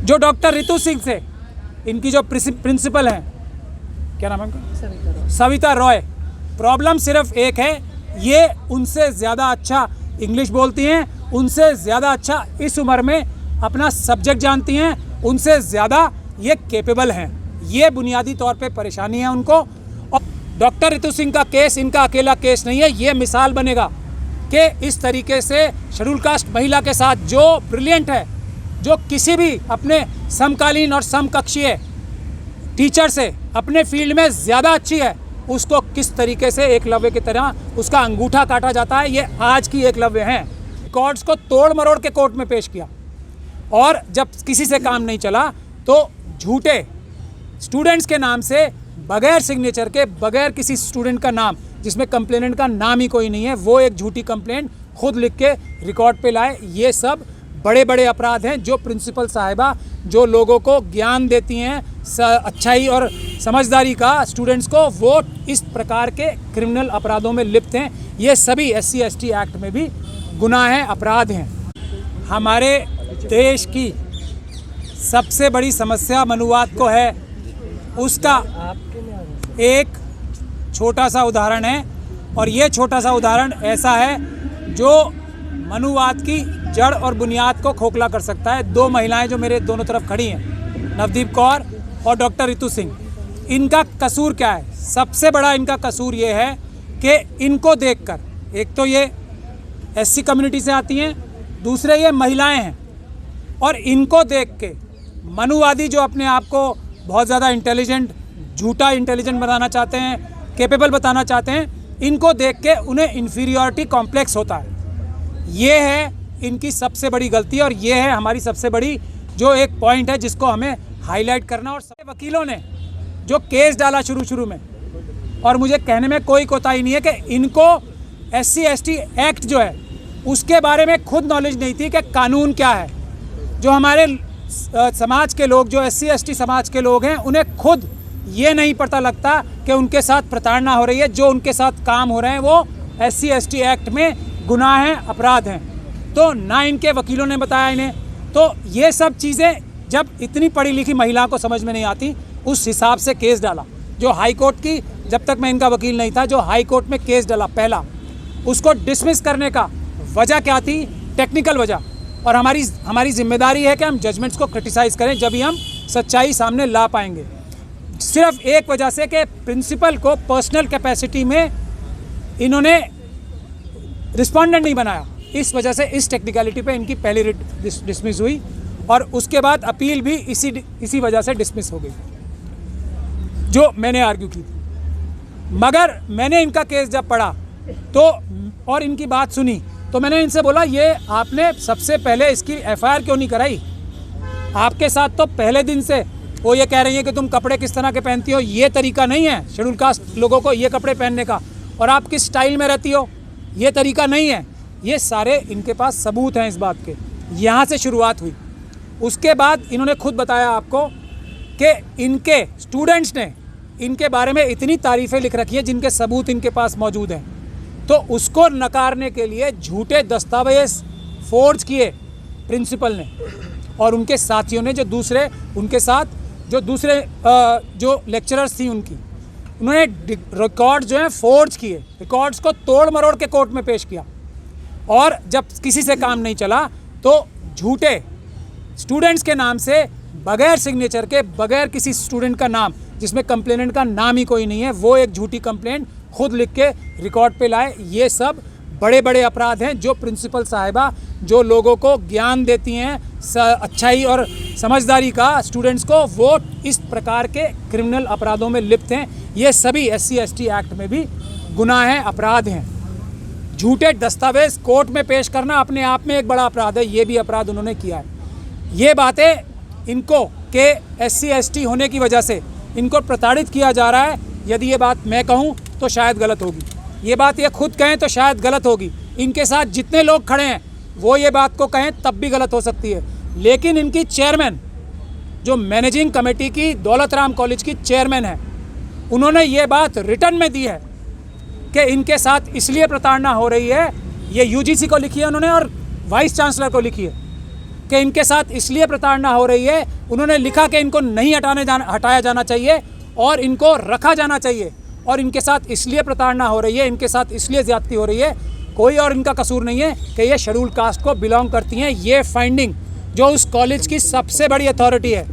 जो डॉक्टर रितु सिंह से इनकी जो प्रिंसिपल हैं, क्या नाम है उनका, सविता रॉय, प्रॉब्लम सिर्फ एक है, ये उनसे ज़्यादा अच्छा इंग्लिश बोलती हैं, उनसे ज़्यादा अच्छा इस उम्र में अपना सब्जेक्ट जानती हैं, उनसे ज़्यादा ये कैपेबल हैं। ये बुनियादी तौर पे परेशानी है उनको। और डॉक्टर रितु सिंह का केस इनका अकेला केस नहीं है, ये मिसाल बनेगा कि इस तरीके से शेड्यूल कास्ट महिला के साथ जो ब्रिलियंट है, जो किसी भी अपने समकालीन और समकक्षीय टीचर से अपने फील्ड में ज़्यादा अच्छी है, उसको किस तरीके से एकलव्य की तरह उसका अंगूठा काटा जाता है, ये आज की एकलव्य हैं। रिकॉर्ड्स को तोड़ मरोड़ के कोर्ट में पेश किया और जब किसी से काम नहीं चला तो झूठे स्टूडेंट्स के नाम से बगैर सिग्नेचर के, बगैर किसी स्टूडेंट का नाम, जिसमें कंप्लेनेंट का नाम ही कोई नहीं है, वो एक झूठी कंप्लेंट खुद लिख के रिकॉर्ड पे लाए। ये सब बड़े बड़े अपराध हैं जो प्रिंसिपल साहिबा जो लोगों को ज्ञान देती हैं अच्छाई और समझदारी का स्टूडेंट्स को, वो इस प्रकार के क्रिमिनल अपराधों में लिप्त हैं। ये सभी SC ST एक्ट में भी गुनाह हैं, अपराध हैं। हमारे देश की सबसे बड़ी समस्या मनुवाद को है, उसका एक छोटा सा उदाहरण है और ये छोटा सा उदाहरण ऐसा है जो मनुवाद की जड़ और बुनियाद को खोखला कर सकता है। दो महिलाएं जो मेरे दोनों तरफ खड़ी हैं, नवदीप कौर और डॉक्टर रितु सिंह, इनका कसूर क्या है? सबसे बड़ा इनका कसूर ये है कि इनको देखकर, एक तो ये SC कम्युनिटी से आती हैं, दूसरे ये महिलाएं हैं और इनको देख के मनुवादी जो अपने आप को बहुत ज़्यादा इंटेलिजेंट, झूठा इंटेलिजेंट बनाना चाहते हैं, कैपेबल बताना चाहते हैं, इनको देख के उन्हें इन्फीरियॉरिटी कॉम्प्लेक्स होता है। ये है इनकी सबसे बड़ी गलती और ये है हमारी सबसे बड़ी जो एक पॉइंट है जिसको हमें हाईलाइट करना। और सारे वकीलों ने जो केस डाला शुरू में, और मुझे कहने में कोई कोताही नहीं है कि इनको SC ST एक्ट जो है उसके बारे में खुद नॉलेज नहीं थी कि कानून क्या है। जो हमारे समाज के लोग, जो SC ST समाज के लोग हैं, उन्हें खुद ये नहीं पता लगता कि उनके साथ प्रताड़ना हो रही है। जो उनके साथ काम हो रहे हैं वो SC ST एक्ट में गुनाह हैं, अपराध हैं। तो ना इनके वकीलों ने बताया इन्हें। तो ये सब चीज़ें जब इतनी पढ़ी लिखी महिला को समझ में नहीं आती, उस हिसाब से केस डाला। जो हाई कोर्ट की, जब तक मैं इनका वकील नहीं था, जो हाई कोर्ट में केस डाला पहला, उसको डिसमिस करने का वजह क्या थी? टेक्निकल वजह। और हमारी जिम्मेदारी है कि हम जजमेंट्स को क्रिटिसाइज़ करें, जब ही हम सच्चाई सामने ला पाएंगे। सिर्फ एक वजह से कि प्रिंसिपल को पर्सनल कैपेसिटी में इन्होंने रिस्पोंडेंट नहीं बनाया, इस वजह से इस टेक्निकलिटी पे इनकी पहली रिट डिसमिस हुई और उसके बाद अपील भी इसी वजह से डिसमिस हो गई, जो मैंने आर्ग्यू की थी। मगर मैंने इनका केस जब पढ़ा तो और इनकी बात सुनी तो मैंने इनसे बोला, ये आपने सबसे पहले इसकी FIR क्यों नहीं कराई? आपके साथ तो पहले दिन से वो ये कह रही है कि तुम कपड़े किस तरह के पहनती हो, ये तरीका नहीं है शेड्यूल कास्ट लोगों को ये कपड़े पहनने का, और आप किस स्टाइल में रहती हो, ये तरीका नहीं है। ये सारे इनके पास सबूत हैं इस बात के। यहाँ से शुरुआत हुई। उसके बाद इन्होंने खुद बताया आपको कि इनके स्टूडेंट्स ने इनके बारे में इतनी तारीफ़ें लिख रखी हैं जिनके सबूत इनके पास मौजूद हैं। तो उसको नकारने के लिए झूठे दस्तावेज फोर्ज किए प्रिंसिपल ने और उनके साथियों ने, जो दूसरे उनके साथ जो लेक्चरर्स थी उनकी, उन्होंने रिकॉर्ड जो हैं फोर्ज किए, रिकॉर्ड्स को तोड़ मरोड़ के कोर्ट में पेश किया और जब किसी से काम नहीं चला तो झूठे स्टूडेंट्स के नाम से, बगैर सिग्नेचर के, बगैर किसी स्टूडेंट का नाम, जिसमें कंप्लेनेंट का नाम ही कोई नहीं है, वो एक झूठी कंप्लेंट खुद लिख के रिकॉर्ड पे लाए। ये सब बड़े बड़े अपराध हैं जो प्रिंसिपल साहिबा जो लोगों को ज्ञान देती हैं अच्छाई और समझदारी का स्टूडेंट्स को, वो इस प्रकार के क्रिमिनल अपराधों में लिप्त हैं। ये सभी SC ST एक्ट में भी गुनाह हैं, अपराध हैं। झूठे दस्तावेज कोर्ट में पेश करना अपने आप में एक बड़ा अपराध है, ये भी अपराध उन्होंने किया है। ये बातें इनको के SC ST होने की वजह से इनको प्रताड़ित किया जा रहा है। यदि ये बात मैं कहूँ तो शायद गलत होगी, ये बात ये खुद कहें तो शायद गलत होगी, इनके साथ जितने लोग खड़े हैं वो ये बात को कहें तब भी गलत हो सकती है। लेकिन इनकी चेयरमैन, जो मैनेजिंग कमेटी की दौलत राम कॉलेज की चेयरमैन है, उन्होंने ये बात रिटर्न में दी है कि इनके साथ इसलिए प्रताड़ना हो रही है। ये UGC को लिखी है उन्होंने और वाइस चांसलर को लिखी है कि इनके साथ इसलिए प्रताड़ना हो रही है, उन्होंने लिखा कि इनको नहीं हटाया जाना चाहिए और इनको रखा जाना चाहिए, और इनके साथ इसलिए प्रताड़ना हो रही है, इनके साथ इसलिए ज़्यादती हो रही है, कोई और इनका कसूर नहीं है कि ये शेड्यूल कास्ट को बिलोंग करती हैं। ये फाइंडिंग जो उस कॉलेज की सबसे बड़ी अथॉरिटी है,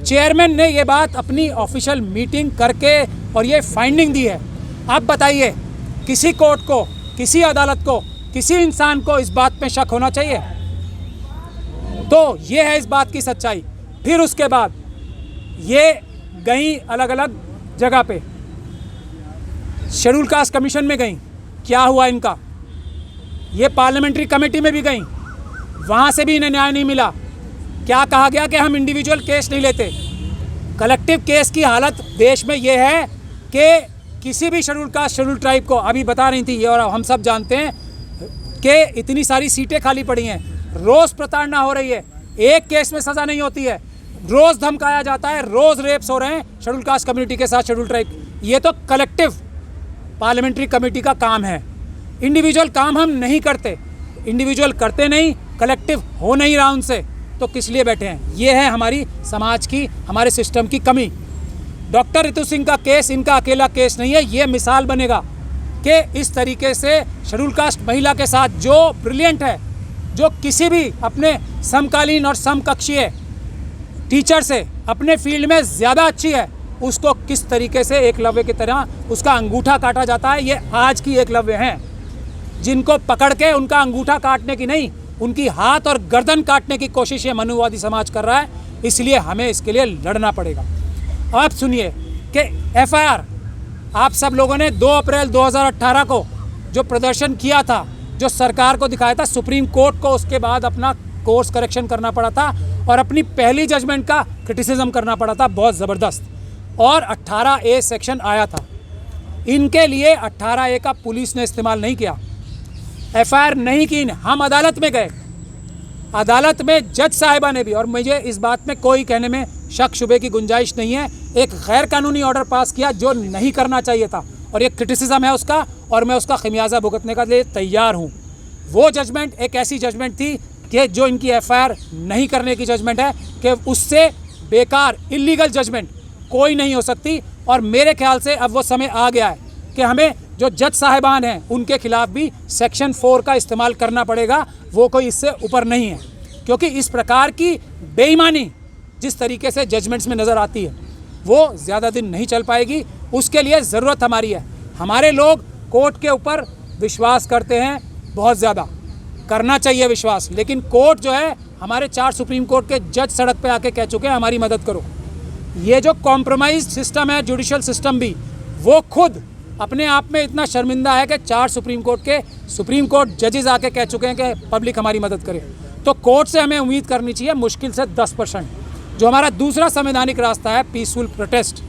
चेयरमैन ने ये बात अपनी ऑफिशियल मीटिंग करके और ये फाइंडिंग दी है। अब बताइए, किसी कोर्ट को, किसी अदालत को, किसी इंसान को इस बात में शक होना चाहिए? तो ये है इस बात की सच्चाई। फिर उसके बाद ये गई अलग अलग जगह पे, शेड्यूल कास्ट कमीशन में गई, क्या हुआ इनका? ये पार्लियामेंट्री कमेटी में भी गई, वहाँ से भी इन्हें न्याय नहीं मिला। क्या कहा गया कि हम इंडिविजुअल केस नहीं लेते। कलेक्टिव केस की हालत देश में ये है कि किसी भी शेड्यूल कास्ट, शेड्यूल ट्राइब को, अभी बता रही थी ये और हम सब जानते हैं कि इतनी सारी सीटें खाली पड़ी हैं, रोज़ प्रताड़ना हो रही है, एक केस में सज़ा नहीं होती है, रोज़ धमकाया जाता है, रोज़ रेप्स हो रहे हैं शेड्यूल कास्ट कम्युनिटी के साथ, शेड्यूल ट्राइब। ये तो कलेक्टिव पार्लियामेंट्री कमेटी का काम है, इंडिविजुअल काम हम नहीं करते, इंडिविजुअल करते नहीं, कलेक्टिव हो नहीं रहा उनसे, तो किस लिए बैठे हैं? ये है हमारी समाज की, हमारे सिस्टम की कमी। डॉक्टर रितु सिंह का केस इनका अकेला केस नहीं है, ये मिसाल बनेगा कि इस तरीके से शेड्यूल कास्ट महिला के साथ जो ब्रिलियंट है, जो किसी भी अपने समकालीन और समकक्षीय टीचर से अपने फील्ड में ज़्यादा अच्छी है, उसको किस तरीके से एकलव्य की तरह उसका अंगूठा काटा जाता है। ये आज की एकलव्य हैं, जिनको पकड़ के उनका अंगूठा काटने की नहीं, उनकी हाथ और गर्दन काटने की कोशिश ये मनुवादी समाज कर रहा है। इसलिए हमें इसके लिए लड़ना पड़ेगा। अब सुनिए कि एफआईआर आप सब लोगों ने 2 अप्रैल 2018 को जो प्रदर्शन किया था, जो सरकार को दिखाया था, सुप्रीम कोर्ट को उसके बाद अपना कोर्स करेक्शन करना पड़ा था और अपनी पहली जजमेंट का क्रिटिसिज्म करना पड़ा था बहुत ज़बरदस्त, और 18A सेक्शन आया था। इनके लिए 18A का पुलिस ने इस्तेमाल नहीं किया, एफआईआर नहीं की। हम अदालत में गए, अदालत में जज साहिबा ने भी, और मुझे इस बात में कोई कहने में शक शुबे की गुंजाइश नहीं है, एक गैर कानूनी ऑर्डर पास किया जो नहीं करना चाहिए था, और ये क्रिटिसिज्म है उसका, और मैं उसका खमियाजा भुगतने का लिए तैयार हूँ। वो जजमेंट एक ऐसी जजमेंट थी कि जो इनकी एफआईआर नहीं करने की जजमेंट है, कि उससे बेकार इलीगल जजमेंट कोई नहीं हो सकती। और मेरे ख्याल से अब वो समय आ गया है कि हमें जो जज साहिबान हैं उनके खिलाफ भी सेक्शन 4 का इस्तेमाल करना पड़ेगा, वो कोई इससे ऊपर नहीं है, क्योंकि इस प्रकार की बेईमानी जिस तरीके से जजमेंट्स में नज़र आती है वो ज़्यादा दिन नहीं चल पाएगी। उसके लिए ज़रूरत हमारी है। हमारे लोग कोर्ट के ऊपर विश्वास करते हैं, बहुत ज़्यादा करना चाहिए विश्वास, लेकिन कोर्ट जो है, हमारे 4 सुप्रीम कोर्ट के जज सड़क पे आके कह चुके हैं हमारी मदद करो। ये जो कॉम्प्रोमाइज सिस्टम है, जुडिशल सिस्टम भी, वो खुद अपने आप में इतना शर्मिंदा है कि 4 सुप्रीम कोर्ट जजेस आके कह चुके हैं कि पब्लिक हमारी मदद करे। तो कोर्ट से हमें उम्मीद करनी चाहिए मुश्किल से 10%। जो हमारा दूसरा संवैधानिक रास्ता है पीसफुल प्रोटेस्ट,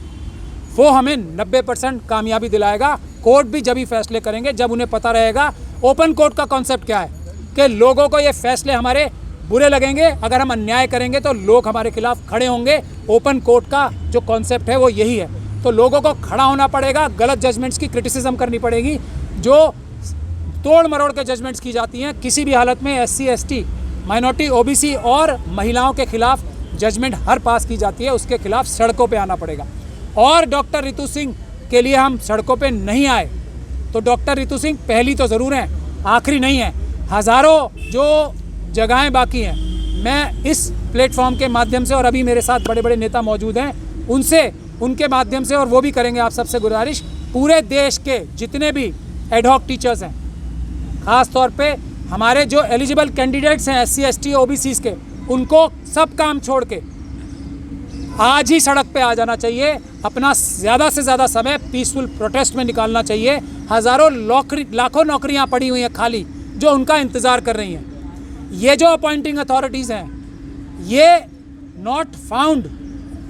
वो हमें 90% कामयाबी दिलाएगा। कोर्ट भी जब ही फैसले करेंगे जब उन्हें पता रहेगा। ओपन कोर्ट का कॉन्सेप्ट क्या है कि लोगों को ये फैसले हमारे बुरे लगेंगे, अगर हम अन्याय करेंगे तो लोग हमारे खिलाफ खड़े होंगे। ओपन कोर्ट का जो कॉन्सेप्ट है वो यही है। तो लोगों को खड़ा होना पड़ेगा, गलत जजमेंट्स की क्रिटिसिज्म करनी पड़ेगी, जो तोड़ मरोड़ के जजमेंट्स की जाती हैं किसी भी हालत में। SC ST माइनॉरिटी OBC और महिलाओं के खिलाफ जजमेंट हर पास की जाती है, उसके खिलाफ सड़कों पे आना पड़ेगा। और डॉक्टर रितु सिंह के लिए हम सड़कों पे नहीं आए तो डॉक्टर रितु सिंह पहली तो ज़रूर हैं, आखिरी नहीं है। हज़ारों जो जगहें बाकी हैं, मैं इस प्लेटफॉर्म के माध्यम से, और अभी मेरे साथ बड़े बड़े नेता मौजूद हैं, उनके माध्यम से, और वो भी करेंगे आप सबसे गुजारिश, पूरे देश के जितने भी एडहॉक टीचर्स हैं, ख़ास तौर पे हमारे जो एलिजिबल कैंडिडेट्स हैं SC ST OBCs के, उनको सब काम छोड़ के आज ही सड़क पे आ जाना चाहिए। अपना ज़्यादा से ज़्यादा समय पीसफुल प्रोटेस्ट में निकालना चाहिए। हज़ारों लाखों नौकरियां पड़ी हुई हैं खाली, जो उनका इंतज़ार कर रही हैं। ये जो अपॉइंटिंग अथॉरिटीज़ हैं, ये नॉट फाउंड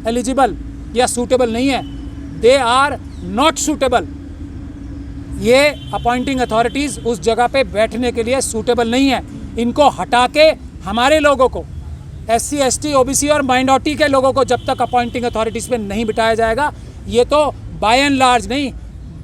एलिजिबल या सूटेबल नहीं है, दे आर नॉट सूटेबल। ये अपॉइंटिंग अथॉरिटीज़ उस जगह पे बैठने के लिए सूटेबल नहीं है। इनको हटा के हमारे लोगों को, SC ST OBC और माइनॉरिटी के लोगों को जब तक अपॉइंटिंग अथॉरिटीज़ पे नहीं बिठाया जाएगा, ये तो बाय एंड लार्ज नहीं,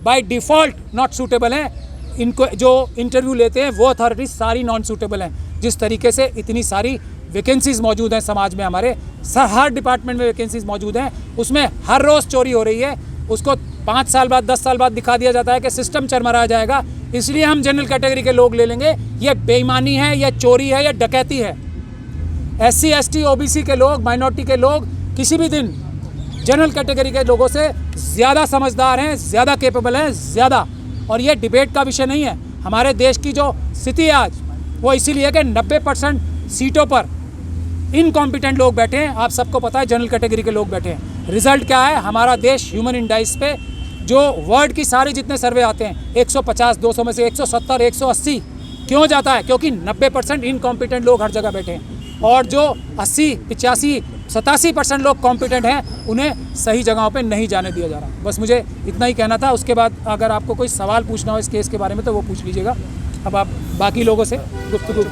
बाय डिफ़ॉल्ट नॉट सूटेबल हैं। इनको जो इंटरव्यू लेते हैं वो अथॉरिटीज़ सारी नॉन सूटेबल हैं। जिस तरीके से इतनी सारी वैकेंसीज़ मौजूद हैं समाज में हमारे, हर डिपार्टमेंट में वैकेंसीज़ मौजूद हैं, उसमें हर रोज़ चोरी हो रही है, उसको 5 साल बाद 10 साल बाद दिखा दिया जाता है कि सिस्टम चरमराया जाएगा, इसलिए हम जनरल कैटेगरी के लोग ले लेंगे। ये बेईमानी है, ये चोरी है, ये डकैती है। SC ST OBC के लोग, माइनॉरिटी के लोग किसी भी दिन जनरल कैटेगरी के लोगों से ज़्यादा समझदार हैं, ज़्यादा कैपेबल हैं, ज़्यादा। और ये डिबेट का विषय नहीं है। हमारे देश की जो स्थिति है आज, वो इसीलिए कि 90% सीटों पर इनकॉम्पिटेंट लोग बैठे हैं। आप सबको पता है जनरल कैटेगरी के लोग बैठे हैं। रिजल्ट क्या है? हमारा देश ह्यूमन इंडाइस पे जो वर्ल्ड की सारी जितने सर्वे आते हैं 150 200 में से 170 180 क्यों जाता है? क्योंकि 90% इनकॉम्पिटेंट लोग हर जगह बैठे हैं, और जो 80 85 87% लोग कॉम्पिटेंट हैं उन्हें सही जगहों पे नहीं जाने दिया जा रहा। बस मुझे इतना ही कहना था। उसके बाद अगर आपको कोई सवाल पूछना हो इस केस के बारे में तो वो पूछ लीजिएगा। अब आप बाकी लोगों से गुफ्तगू